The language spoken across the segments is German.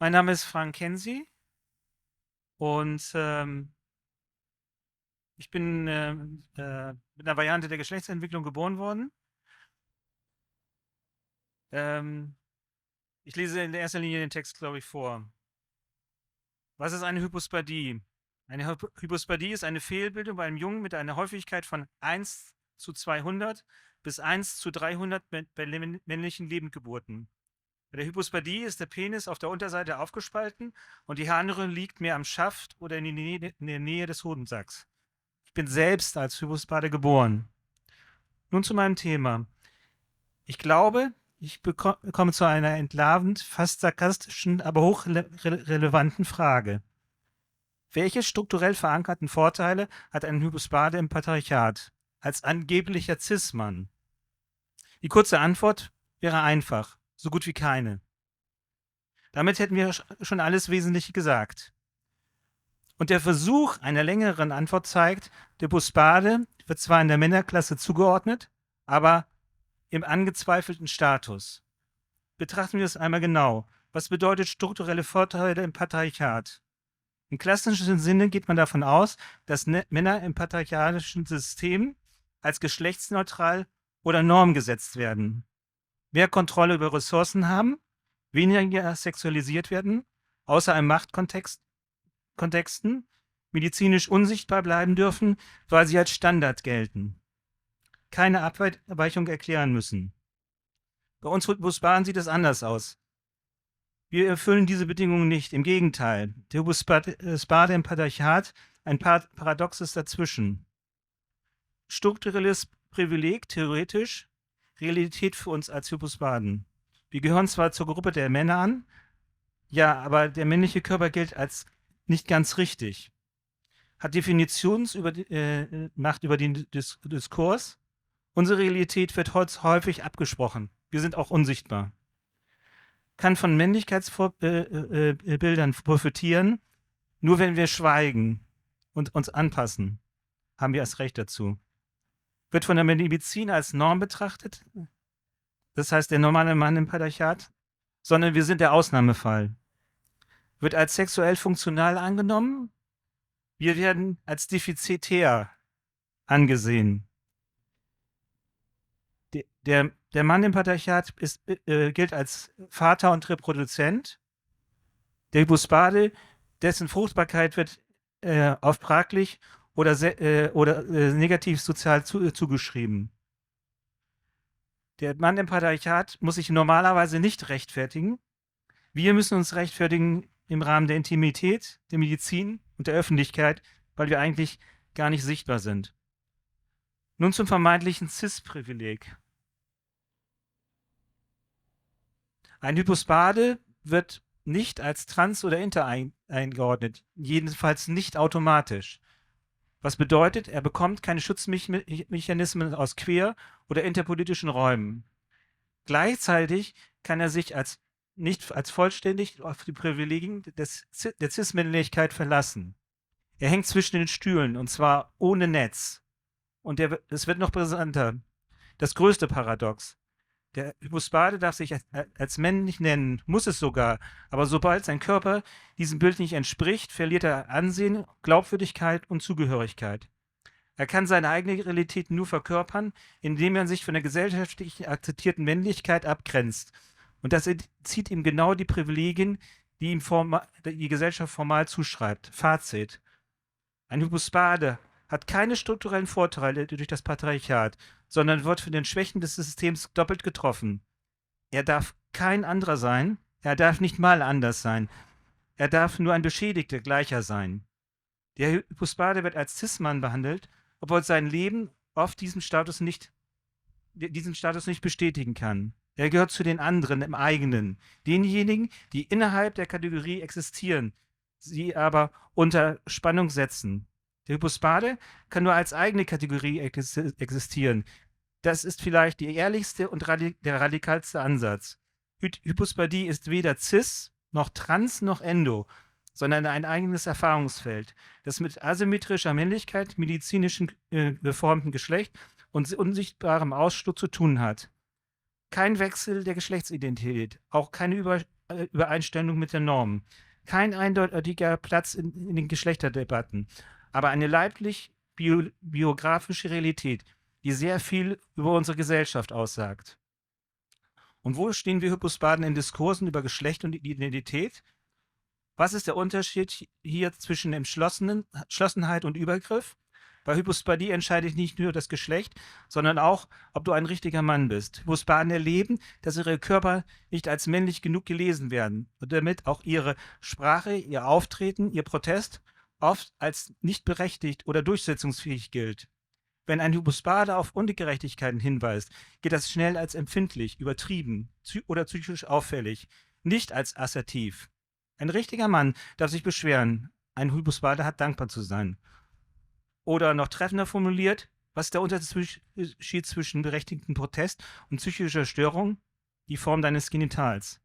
Mein Name ist Frank Kensi und ich bin mit einer Variante der Geschlechtsentwicklung geboren worden. Ähm, Ich lese in erster Linie den Text, glaube ich, vor. Was ist eine Hypospadie? Eine Hypospadie ist eine Fehlbildung bei einem Jungen mit einer Häufigkeit von 1 zu 200 bis 1 zu 300 bei männlichen Lebendgeburten. Bei der Hypospadie ist der Penis auf der Unterseite aufgespalten und die Harnröhre liegt mehr am Schaft oder in der Nähe des Hodensacks. Ich bin selbst als Hypospade geboren. Nun zu meinem Thema. Ich glaube, ich komme zu einer entlarvend, fast sarkastischen, aber hochrelevanten Frage. Welche strukturell verankerten Vorteile hat ein Hypospade im Patriarchat als angeblicher Cis-Mann? Die kurze Antwort wäre einfach, so gut wie keine. Damit hätten wir schon alles Wesentliche gesagt. Und der Versuch einer längeren Antwort zeigt, der Hypospade wird zwar in der Männerklasse zugeordnet, aber im angezweifelten Status. Betrachten wir es einmal genau. Was bedeutet strukturelle Vorteile im Patriarchat? Im klassischen Sinne geht man davon aus, dass Männer im patriarchalischen System als geschlechtsneutral oder normgesetzt werden. Mehr Kontrolle über Ressourcen haben, weniger sexualisiert werden, außer im Machtkontexten, medizinisch unsichtbar bleiben dürfen, weil sie als Standard gelten. Keine Abweichung erklären müssen. Bei uns Hyposparen sieht es anders aus. Wir erfüllen diese Bedingungen nicht. Im Gegenteil. Der Hypospade im Patriarchat ein Paradoxes dazwischen. Strukturelles Privileg, theoretisch, Realität für uns als Hypospaden. Wir gehören zwar zur Gruppe der Männer an, ja, aber der männliche Körper gilt als nicht ganz richtig. Hat Definitionsmacht über den Diskurs. Unsere Realität wird häufig abgesprochen. Wir sind auch unsichtbar. Kann von Männlichkeitsbildern profitieren, nur wenn wir schweigen und uns anpassen, haben wir das Recht dazu. Wird von der Medizin als Norm betrachtet, das heißt der normale Mann im Patriarchat, sondern wir sind der Ausnahmefall. Wird als sexuell funktional angenommen, wir werden als defizitär angesehen. Der Mann im Patriarchat gilt als Vater und Reproduzent. Der Hypospade, dessen Fruchtbarkeit wird auf fraglich oder negativ sozial zugeschrieben. Der Mann im Patriarchat muss sich normalerweise nicht rechtfertigen. Wir müssen uns rechtfertigen im Rahmen der Intimität, der Medizin und der Öffentlichkeit, weil wir eigentlich gar nicht sichtbar sind. Nun zum vermeintlichen Cis-Privileg. Ein Hypospade wird nicht als trans oder inter eingeordnet, jedenfalls nicht automatisch. Was bedeutet, er bekommt keine Schutzmechanismen aus queer- oder interpolitischen Räumen. Gleichzeitig kann er sich nicht als vollständig auf die Privilegien der Cis-Männlichkeit verlassen. Er hängt zwischen den Stühlen und zwar ohne Netz. Und es wird noch brisanter. Das größte Paradox. Der Hypospade darf sich als männlich nennen, muss es sogar, aber sobald sein Körper diesem Bild nicht entspricht, verliert er Ansehen, Glaubwürdigkeit und Zugehörigkeit. Er kann seine eigene Realität nur verkörpern, indem er sich von der gesellschaftlich akzeptierten Männlichkeit abgrenzt. Und das entzieht ihm genau die Privilegien, die ihm die Gesellschaft formal zuschreibt. Fazit. Ein Hypospade hat keine strukturellen Vorteile durch das Patriarchat, sondern wird von den Schwächen des Systems doppelt getroffen. Er darf kein anderer sein, er darf nicht mal anders sein, er darf nur ein beschädigter Gleicher sein. Der Hypospade wird als Cis-Mann behandelt, obwohl sein Leben oft diesen Status nicht bestätigen kann. Er gehört zu den anderen im eigenen, denjenigen, die innerhalb der Kategorie existieren, sie aber unter Spannung setzen. Der Hypospade kann nur als eigene Kategorie existieren. Das ist vielleicht die ehrlichste und der radikalste Ansatz. Hypospadie ist weder cis, noch trans, noch endo, sondern ein eigenes Erfahrungsfeld, das mit asymmetrischer Männlichkeit, medizinischem geformtem Geschlecht und unsichtbarem Ausschluss zu tun hat. Kein Wechsel der Geschlechtsidentität, auch keine Übereinstimmung mit der Norm. Kein eindeutiger Platz in den Geschlechterdebatten, aber eine leiblich-biografische Realität, die sehr viel über unsere Gesellschaft aussagt. Und wo stehen wir Hypospaden in Diskursen über Geschlecht und Identität? Was ist der Unterschied hier zwischen Entschlossenheit und Übergriff? Bei Hypospadie entscheidet nicht nur das Geschlecht, sondern auch, ob du ein richtiger Mann bist. Hypospaden erleben, dass ihre Körper nicht als männlich genug gelesen werden und damit auch ihre Sprache, ihr Auftreten, ihr Protest oft als nicht berechtigt oder durchsetzungsfähig gilt. Wenn ein Hypospade auf Ungerechtigkeiten hinweist, geht das schnell als empfindlich, übertrieben oder psychisch auffällig, nicht als assertiv. Ein richtiger Mann darf sich beschweren. Ein Hypospade hat dankbar zu sein. Oder noch treffender formuliert, was ist der Unterschied zwischen berechtigtem Protest und psychischer Störung? Die Form deines Genitals.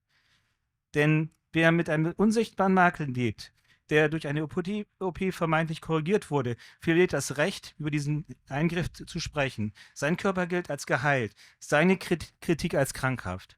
Denn wer mit einem unsichtbaren Makel lebt, der durch eine OP vermeintlich korrigiert wurde, verliert das Recht, über diesen Eingriff zu sprechen. Sein Körper gilt als geheilt, seine Kritik als krankhaft.